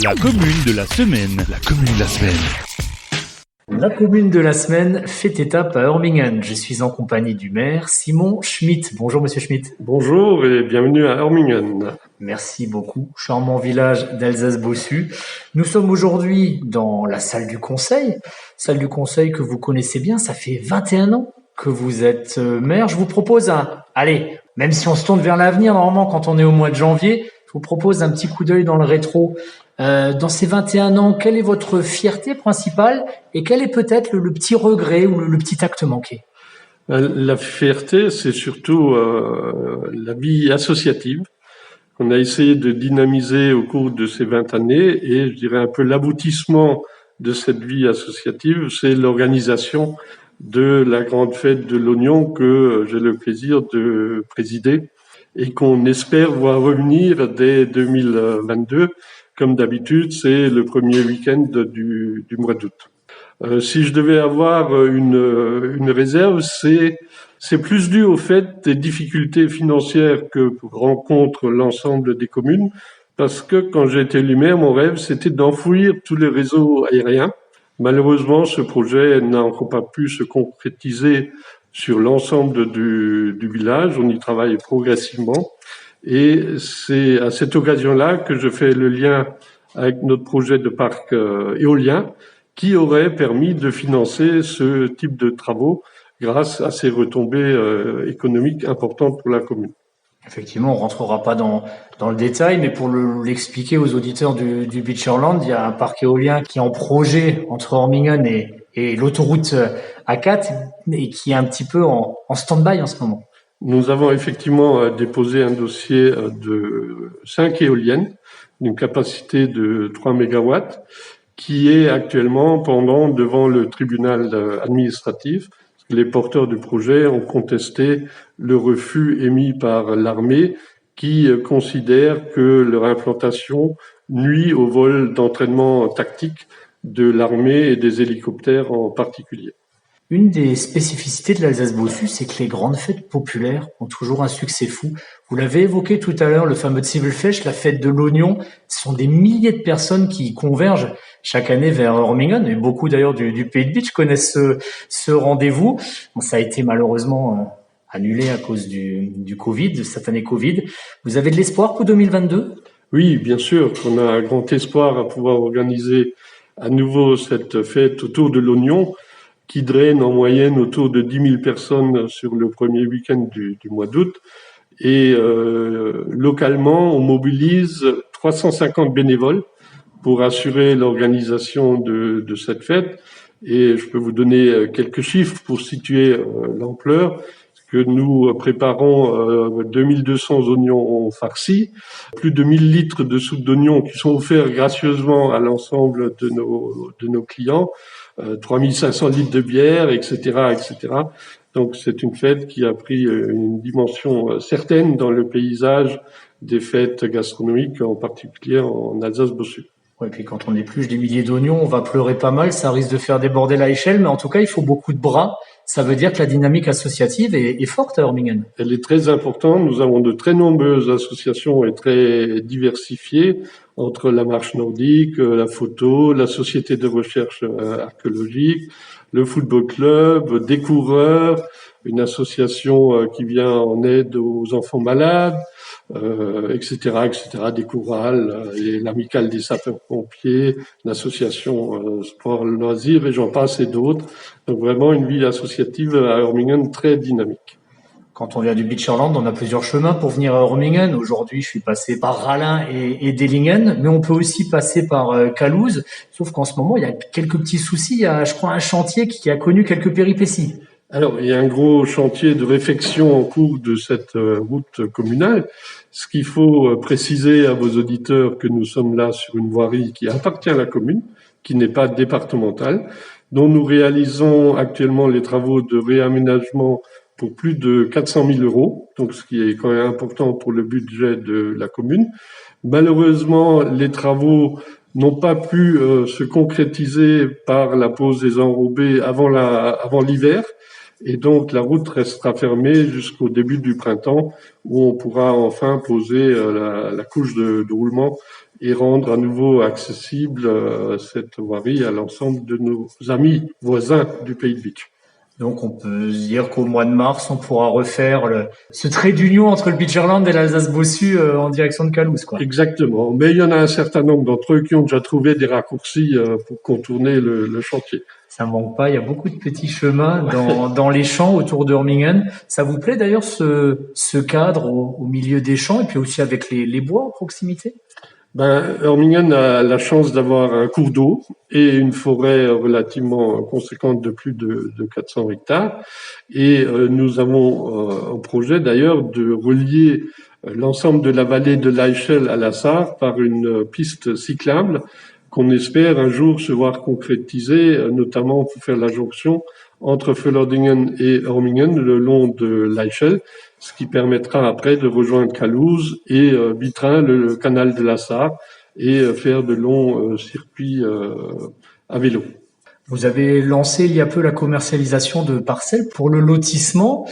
La commune de la semaine. La commune de la semaine. La commune de la semaine fait étape à Hörmingen. Je suis en compagnie du maire Simon Schmitt. Bonjour Monsieur Schmitt. Bonjour et bienvenue à Hörmingen. Merci beaucoup. Charmant village d'Alsace-Bossu. Nous sommes aujourd'hui dans la salle du conseil. Salle du conseil que vous connaissez bien. Ça fait 21 ans que vous êtes maire. Je vous propose allez, même si on se tourne vers l'avenir, normalement quand on est au mois de janvier, je vous propose un petit coup d'œil dans le rétro. Dans ces 21 ans, quelle est votre fierté principale et quel est peut-être le petit regret ou le petit acte manqué? La fierté, c'est surtout la vie associative qu'on a essayé de dynamiser au cours de ces 20 années et je dirais un peu l'aboutissement de cette vie associative, c'est l'organisation de la grande fête de l'oignon que j'ai le plaisir de présider et qu'on espère voir revenir dès 2022. Comme d'habitude, c'est le premier week-end du mois d'août. Si je devais avoir une réserve, c'est plus dû au fait des difficultés financières que rencontrent l'ensemble des communes, parce que quand j'ai été élu maire, mon rêve, c'était d'enfouir tous les réseaux aériens. Malheureusement, ce projet n'a encore pas pu se concrétiser sur l'ensemble du village. On y travaille progressivement. Et c'est à cette occasion-là que je fais le lien avec notre projet de parc éolien qui aurait permis de financer ce type de travaux grâce à ces retombées économiques importantes pour la commune. Effectivement, on rentrera pas dans le détail, mais pour l'expliquer aux auditeurs du Beacherland, il y a un parc éolien qui est en projet entre Hörmingen et l'autoroute A4 et qui est un petit peu en stand-by en ce moment. Nous avons effectivement déposé un dossier de 5 éoliennes d'une capacité de 3 mégawatts qui est actuellement pendant devant le tribunal administratif. Les porteurs du projet ont contesté le refus émis par l'armée qui considère que leur implantation nuit au vol d'entraînement tactique de l'armée et des hélicoptères en particulier. Une des spécificités de l'Alsace-Bossu, c'est que les grandes fêtes populaires ont toujours un succès fou. Vous l'avez évoqué tout à l'heure, le fameux Zwiebelfest, la fête de l'oignon. Ce sont des milliers de personnes qui convergent chaque année vers Hörmingen. Et beaucoup d'ailleurs du Pays de Bitche connaissent ce rendez-vous. Bon, ça a été malheureusement annulé à cause du Covid, de cette année Covid. Vous avez de l'espoir pour 2022 ? Oui, bien sûr qu'on a un grand espoir à pouvoir organiser à nouveau cette fête autour de l'oignon, qui draine en moyenne autour de 10 000 personnes sur le premier week-end du mois d'août. Et localement, on mobilise 350 bénévoles pour assurer l'organisation de cette fête. Et je peux vous donner quelques chiffres pour situer l'ampleur. Que nous préparons 2200 oignons farcis, plus de 1000 litres de soupe d'oignons qui sont offerts gracieusement à l'ensemble de nos clients, 3500 litres de bière, etc., etc. Donc c'est une fête qui a pris une dimension certaine dans le paysage des fêtes gastronomiques, en particulier en Alsace-Bossu. Ouais, et puis quand on épluche des milliers d'oignons, on va pleurer pas mal, ça risque de faire déborder la échelle, mais en tout cas, il faut beaucoup de bras. Ça veut dire que la dynamique associative est forte à Hörmingen. Elle est très importante. Nous avons de très nombreuses associations et très diversifiées entre la marche nordique, la photo, la société de recherche archéologique, le football club, des coureurs, une association qui vient en aide aux enfants malades, etc., etc., des chorales, et l'amicale des sapeurs-pompiers, l'association sport loisirs et j'en passe et d'autres. Donc vraiment une vie associative à Hörmingen très dynamique. Quand on vient du Beacherland, on a plusieurs chemins pour venir à Hörmingen. Aujourd'hui, je suis passé par Rallin et Dellingen, mais on peut aussi passer par Calouze. Sauf qu'en ce moment, il y a quelques petits soucis. Il y a, je crois, un chantier qui a connu quelques péripéties. Alors, il y a un gros chantier de réfection en cours de cette route communale. Ce qu'il faut préciser à vos auditeurs que nous sommes là sur une voirie qui appartient à la commune, qui n'est pas départementale, dont nous réalisons actuellement les travaux de réaménagement pour plus de 400 000 euros, donc ce qui est quand même important pour le budget de la commune. Malheureusement, les travaux n'ont pas pu se concrétiser par la pose des enrobés avant l'hiver. Et donc, la route restera fermée jusqu'au début du printemps où on pourra enfin poser la couche de roulement et rendre à nouveau accessible cette voirie à l'ensemble de nos amis voisins du Pays de Bitche. Donc on peut se dire qu'au mois de mars, on pourra refaire ce trait d'union entre le Beacherland et l'Alsace-Bossu en direction de Calouse, quoi. Exactement. Mais il y en a un certain nombre d'entre eux qui ont déjà trouvé des raccourcis pour contourner le chantier. Ça manque pas, il y a beaucoup de petits chemins dans les champs autour de Hurmingen. Ça vous plaît d'ailleurs ce cadre au milieu des champs et puis aussi avec les bois à proximité? Hurmingen a la chance d'avoir un cours d'eau et une forêt relativement conséquente de plus de 400 hectares. Et nous avons un projet d'ailleurs de relier l'ensemble de la vallée de l'Eichel à la Sarre par une piste cyclable qu'on espère un jour se voir concrétiser, notamment pour faire la jonction entre Völlerdingen et Hurmingen le long de l'Eichel, ce qui permettra après de rejoindre Calouse et Vitrin, le canal de la Sarre, et faire de longs circuits à vélo. Vous avez lancé il y a peu la commercialisation de parcelles pour le lotissement.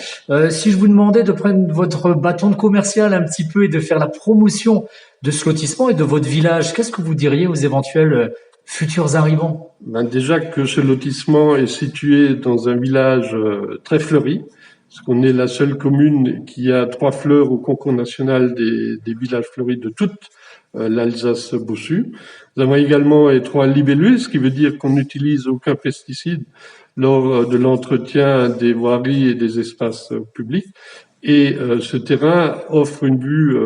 Si je vous demandais de prendre votre bâton de commercial un petit peu et de faire la promotion de ce lotissement et de votre village, qu'est-ce que vous diriez aux éventuels futurs arrivants? Déjà que ce lotissement est situé dans un village très fleuri, parce qu'on est la seule commune qui a 3 fleurs au concours national des villages fleuris de toute l'Alsace-Bossu. Nous avons également les 3 libellus, ce qui veut dire qu'on n'utilise aucun pesticide lors de l'entretien des voiries et des espaces publics. Et ce terrain offre une vue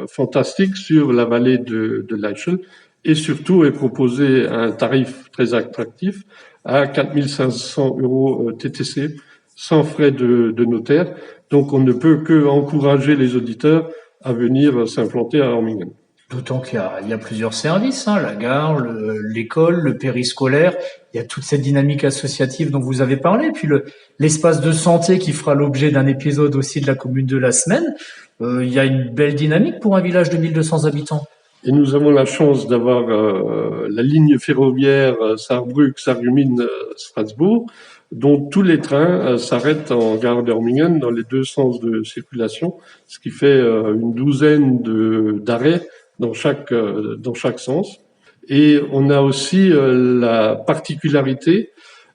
fantastique sur la vallée de l'Eichel et surtout est proposé à un tarif très attractif à 4 500 € TTC sans frais de notaire. Donc on ne peut que encourager les auditeurs à venir s'implanter à Hurmingen. D'autant qu'il y a plusieurs services, la gare, l'école, le périscolaire. Il y a toute cette dynamique associative dont vous avez parlé, puis l'espace de santé qui fera l'objet d'un épisode aussi de la commune de la semaine. Il y a une belle dynamique pour un village de 1200 habitants. Et nous avons la chance d'avoir la ligne ferroviaire Saarbrück-Sarreguemines-Strasbourg, dont tous les trains s'arrêtent en gare d'Hurmingen dans les 2 sens de circulation, ce qui fait une douzaine d'arrêts dans chaque sens. Et on a aussi la particularité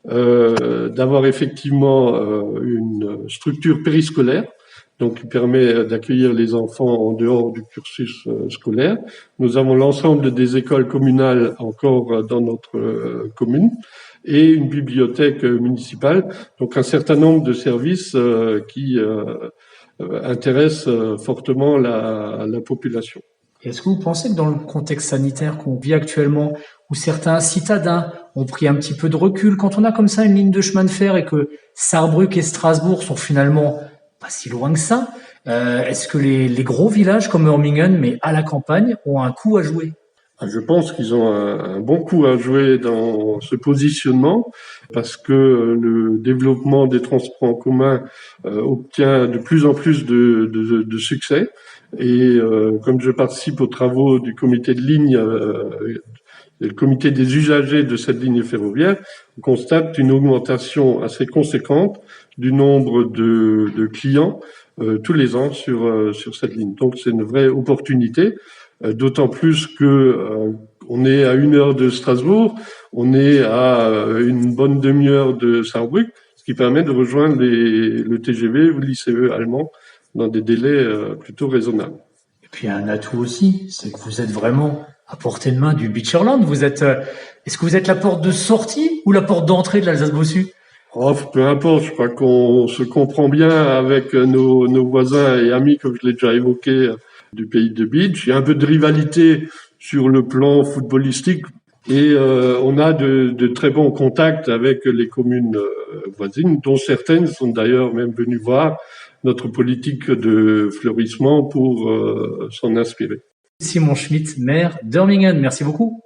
d'avoir effectivement une structure périscolaire, donc qui permet d'accueillir les enfants en dehors du cursus scolaire. Nous avons l'ensemble des écoles communales encore dans notre commune et une bibliothèque municipale, donc un certain nombre de services qui intéressent fortement la population. Est-ce que vous pensez que dans le contexte sanitaire qu'on vit actuellement, où certains citadins ont pris un petit peu de recul, quand on a comme ça une ligne de chemin de fer et que Saarbrück et Strasbourg sont finalement pas si loin que ça, est-ce que les gros villages comme Hurmingen, mais à la campagne, ont un coup à jouer? Je pense qu'ils ont un bon coup à jouer dans ce positionnement parce que le développement des transports en commun obtient de plus en plus de succès. Et comme je participe aux travaux du comité de ligne, le comité des usagers de cette ligne ferroviaire, on constate une augmentation assez conséquente du nombre de clients tous les ans sur cette ligne. Donc c'est une vraie opportunité. D'autant plus que on est à 1 heure de Strasbourg, on est à une bonne demi-heure de Saarbrück, ce qui permet de rejoindre le TGV ou l'ICE allemand dans des délais plutôt raisonnables. Et puis un atout aussi, c'est que vous êtes vraiment à portée de main du Beacherland. Est-ce que vous êtes la porte de sortie ou la porte d'entrée de l'Alsace-Bossu? Peu importe, je crois qu'on se comprend bien avec nos voisins et amis, comme je l'ai déjà évoqué, du Pays de Bitche. Il y a un peu de rivalité sur le plan footballistique et on a de très bons contacts avec les communes voisines, dont certaines sont d'ailleurs même venues voir notre politique de fleurissement pour s'en inspirer. Simon Schmitt, maire d'Hurmingen, merci beaucoup.